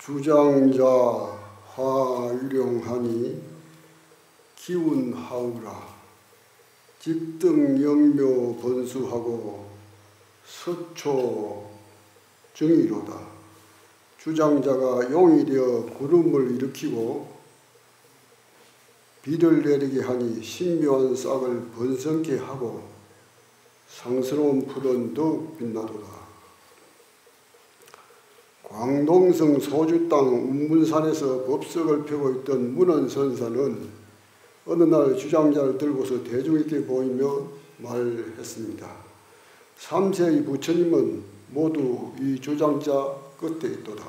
주장자 화유령하니 기운하우라. 직등영묘 번수하고 서초 정의로다. 주장자가 용이 되어 구름을 일으키고 비를 내리게 하니 신묘한 싹을 번성케 하고 상스러운 풀은 더욱 빛나도다. 광동성 소주 땅 운문산에서 법석을 펴고 있던 문헌선사는 어느 날 주장자를 들고서 대중에게 보이며 말했습니다. 3세의 부처님은 모두 이 주장자 끝에 있도다.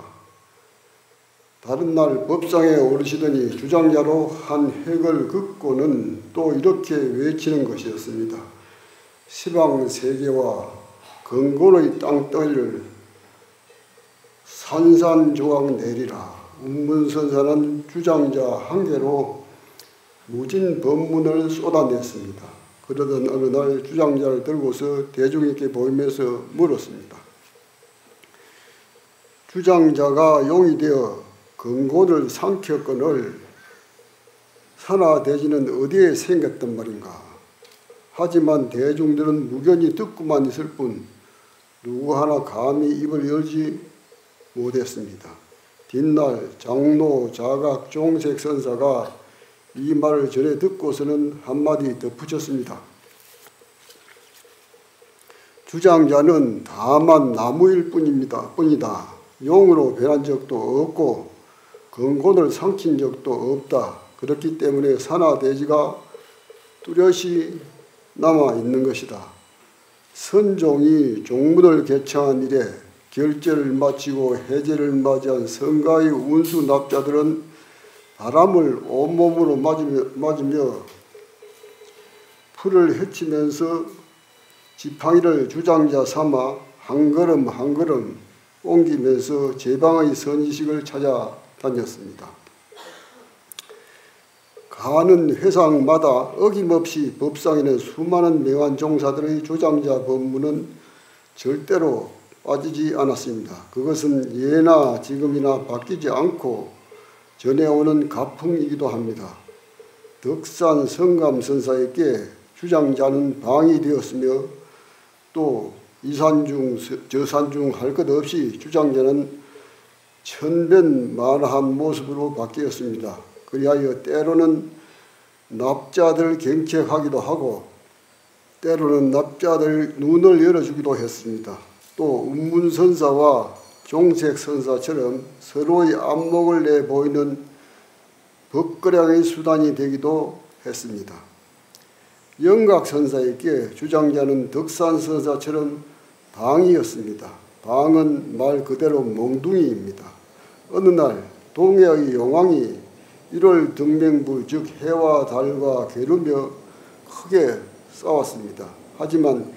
다른 날 법상에 오르시더니 주장자로 한 획을 긋고는 또 이렇게 외치는 것이었습니다. 시방 세계와 근곤의 땅덩이를 산산조각 내리라. 운문선사는 주장자 한 개로 무진 법문을 쏟아냈습니다. 그러던 어느 날 주장자를 들고서 대중에게 보이면서 물었습니다. 주장자가 용이 되어 근곤을 삼켰거늘 산하대지는 어디에 생겼단 말인가. 하지만 대중들은 무견히 듣고만 있을 뿐 누구 하나 감히 입을 열지 못했습니다. 뒷날 장로 자각 종색 선사가 이 말을 전해 듣고서는 한마디 덧붙였습니다. 주장자는 다만 나무일 뿐이다. 용으로 변한 적도 없고 근곤을 삼킨 적도 없다. 그렇기 때문에 산하대지가 뚜렷이 남아있는 것이다. 선종이 종문을 개창한 이래 결제를 마치고 해제를 맞이한 성가의 운수납자들은 바람을 온몸으로 맞으며 풀을 헤치면서 지팡이를 주장자 삼아 한 걸음 한 걸음 옮기면서 제방의 선지식을 찾아다녔습니다. 가는 회상마다 어김없이 법상에는 수많은 명한 종사들의 주장자 법문은 절대로 빠지지 않았습니다. 그것은 예나 지금이나 바뀌지 않고 전해오는 가풍이기도 합니다. 덕산 성감선사에게 주장자는 방이 되었으며 또 이산중 저산중 할 것 없이 주장자는 천변만화한 모습으로 바뀌었습니다. 그리하여 때로는 납자들 경책하기도 하고 때로는 납자들 눈을 열어주기도 했습니다. 또 운문선사와 종색선사처럼 서로의 안목을 내보이는 법거량의 수단이 되기도 했습니다. 영각선사에게 주장자는 덕산선사처럼 방이었습니다. 방은 말 그대로 몽둥이입니다. 어느 날 동해의 용왕이 1월 등명부 즉 해와 달과 겨루며 크게 싸웠습니다. 하지만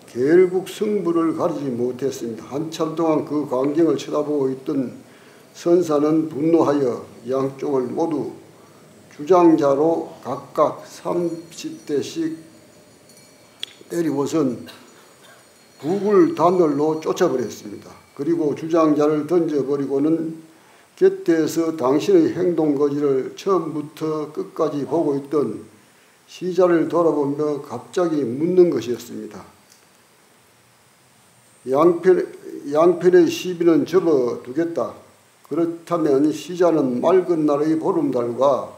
결국 승부를 가리지 못했습니다. 한참 동안 그 광경을 쳐다보고 있던 선사는 분노하여 양쪽을 모두 주장자로 각각 30대씩 때리고선 북을 단월로 쫓아버렸습니다. 그리고 주장자를 던져버리고는 곁에서 당신의 행동거지를 처음부터 끝까지 보고 있던 시자를 돌아보며 갑자기 묻는 것이었습니다. 양편의 시비는 접어두겠다. 그렇다면 시자는 맑은 날의 보름달과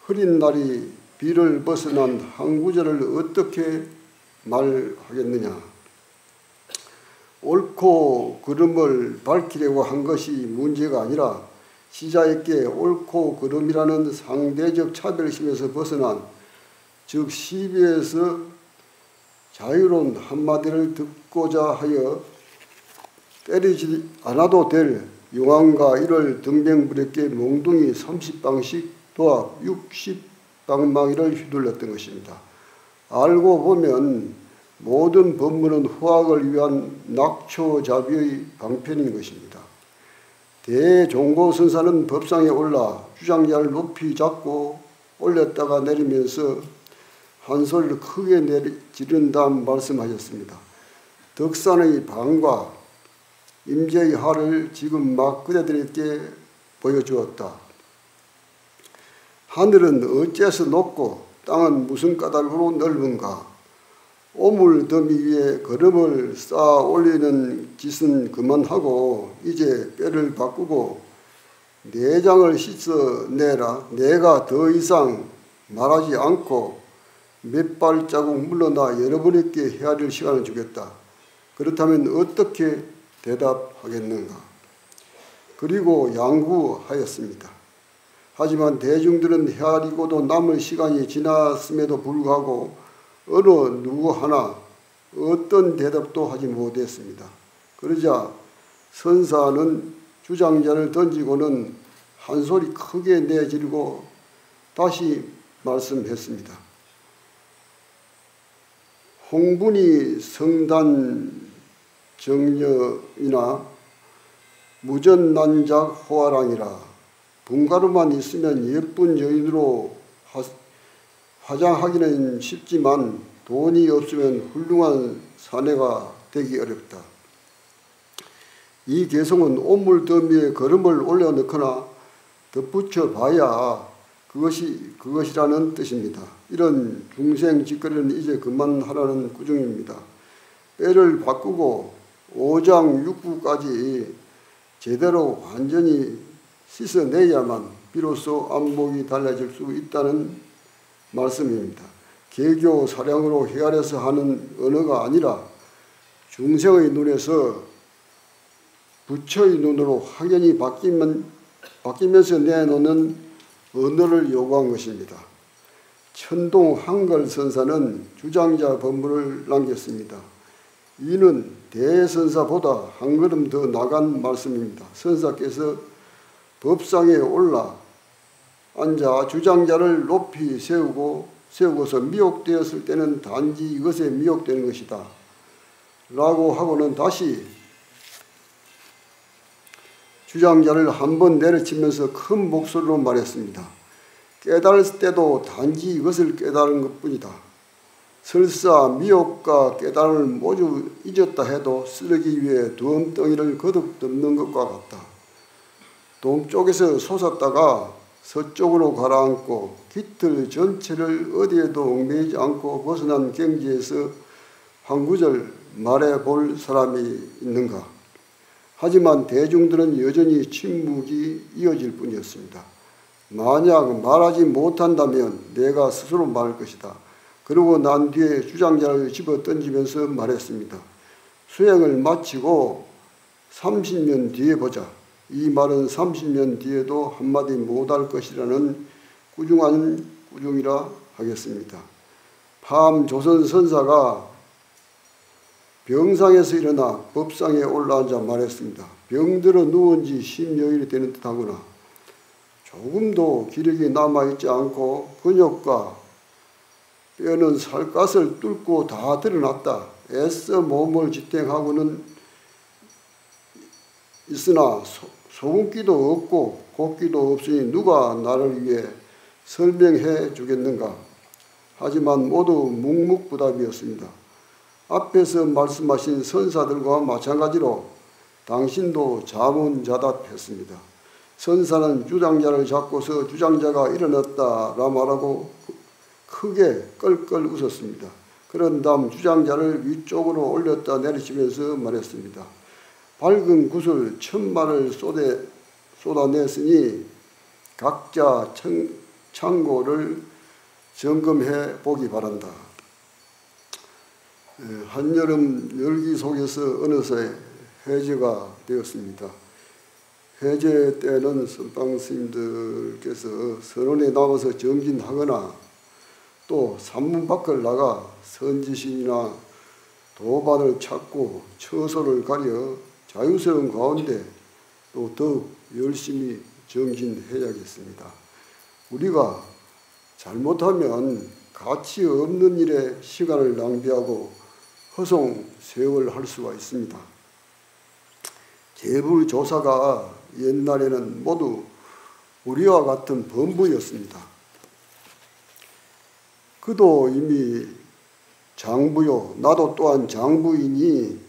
흐린 날이 비를 벗어난 항구절을 어떻게 말하겠느냐. 옳고 그름을 밝히려고 한 것이 문제가 아니라 시자에게 옳고 그름이라는 상대적 차별심에서 벗어난 즉 시비에서 자유로운 한마디를 듣고자 하여 때리지 않아도 될 용왕과 1월 등병부에게 몽둥이 30방씩 도합 60방망이를 휘둘렀던 것입니다. 알고 보면 모든 법문은 후학을 위한 낙초자비의 방편인 것입니다. 대종고선사는 법상에 올라 주장자를 높이 잡고 올렸다가 내리면서 한 소리를 크게 지른 다음 말씀하셨습니다. 덕산의 방과 임재의 하를 지금 막 그대들에게 보여주었다. 하늘은 어째서 높고 땅은 무슨 까닭으로 넓은가? 오물 더미 위에 거름을 쌓아 올리는 짓은 그만하고 이제 뼈를 바꾸고 내장을 씻어내라. 내가 더 이상 말하지 않고 몇 발자국 물러나 여러분에게 헤아릴 시간을 주겠다. 그렇다면 어떻게 대답하겠는가? 그리고 양구하였습니다. 하지만 대중들은 헤아리고도 남을 시간이 지났음에도 불구하고 어느 누구 하나 어떤 대답도 하지 못했습니다. 그러자 선사는 주장자를 던지고는 한 소리 크게 내지르고 다시 말씀했습니다. 홍분이 성단 정녀이나 무전난작 호화랑이라 분가루만 있으면 예쁜 여인으로 화장하기는 쉽지만 돈이 없으면 훌륭한 사내가 되기 어렵다. 이 개성은 온물 더미에 거름을 올려넣거나 덧붙여 봐야 그것이라는 뜻입니다. 이런 중생짓거리는 이제 그만하라는 구중입니다. 뼈를 바꾸고 오장육부까지 제대로 완전히 씻어내야만 비로소 안목이 달라질 수 있다는 말씀입니다. 개교 사량으로 헤아려서 하는 언어가 아니라 중생의 눈에서 부처의 눈으로 확연히 바뀌면서 내놓는 언어를 요구한 것입니다. 천동 한걸 선사는 주장자 법문을 남겼습니다. 이는 대선사보다 한 걸음 더 나간 말씀입니다. 선사께서 법상에 올라 앉아 주장자를 높이 세우고서 미혹되었을 때는 단지 이것에 미혹되는 것이다. 라고 하고는 다시 주장자를 한번 내려치면서 큰 목소리로 말했습니다. 깨달을 때도 단지 이것을 깨달은 것뿐이다. 설사 미혹과 깨달음을 모두 잊었다 해도 쓰레기 위에 두엄덩이를 거듭 덮는 것과 같다. 동쪽에서 솟았다가 서쪽으로 가라앉고 깃털 전체를 어디에도 얽매이지 않고 벗어난 경지에서 한 구절 말해볼 사람이 있는가? 하지만 대중들은 여전히 침묵이 이어질 뿐이었습니다. 만약 말하지 못한다면 내가 스스로 말할 것이다. 그러고 난 뒤에 주장자를 집어 던지면서 말했습니다. 수행을 마치고 30년 뒤에 보자. 이 말은 30년 뒤에도 한마디 못할 것이라는 꾸중이라 하겠습니다. 밤 조선 선사가 병상에서 일어나 법상에 올라앉아 말했습니다. 병들어 누운 지 10여일이 되는 듯하구나. 조금도 기력이 남아있지 않고 근육과 뼈는 살갗을 뚫고 다 드러났다. 애써 몸을 지탱하고는 있으나 소금기도 없고 곱기도 없으니 누가 나를 위해 설명해 주겠는가. 하지만 모두 묵묵부답이었습니다. 앞에서 말씀하신 선사들과 마찬가지로 당신도 자문자답했습니다. 선사는 주장자를 잡고서 주장자가 일어났다라 말하고 크게 껄껄 웃었습니다. 그런 다음 주장자를 위쪽으로 올렸다 내리치면서 말했습니다. 밝은 구슬 1000마를 쏟아냈으니 각자 창고를 점검해 보기 바란다. 한여름 열기 속에서 어느새 해제가 되었습니다. 해제 때는 선방 스님들께서 선원에 남아서 정진하거나 또 산문 밖을 나가 선지신이나 도반을 찾고 처소를 가려 자유스러운 가운데 또 더욱 열심히 정진해야겠습니다. 우리가 잘못하면 가치 없는 일에 시간을 낭비하고 허송 세월할 수가 있습니다. 재불조사가 옛날에는 모두 우리와 같은 범부였습니다. 그도 이미 장부요, 나도 또한 장부이니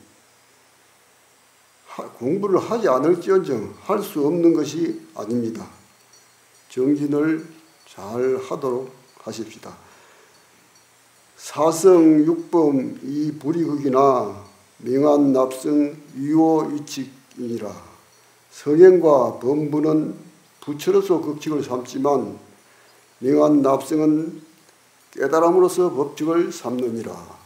공부를 하지 않을지언정 할 수 없는 것이 아닙니다. 정진을 잘 하도록 하십시다. 사성 육범 이 불이극이나 명한 납승 유호위칙이니라. 성행과 범부는 부처로서 극칙을 삼지만 명한 납승은 깨달음으로서 법칙을 삼느니라.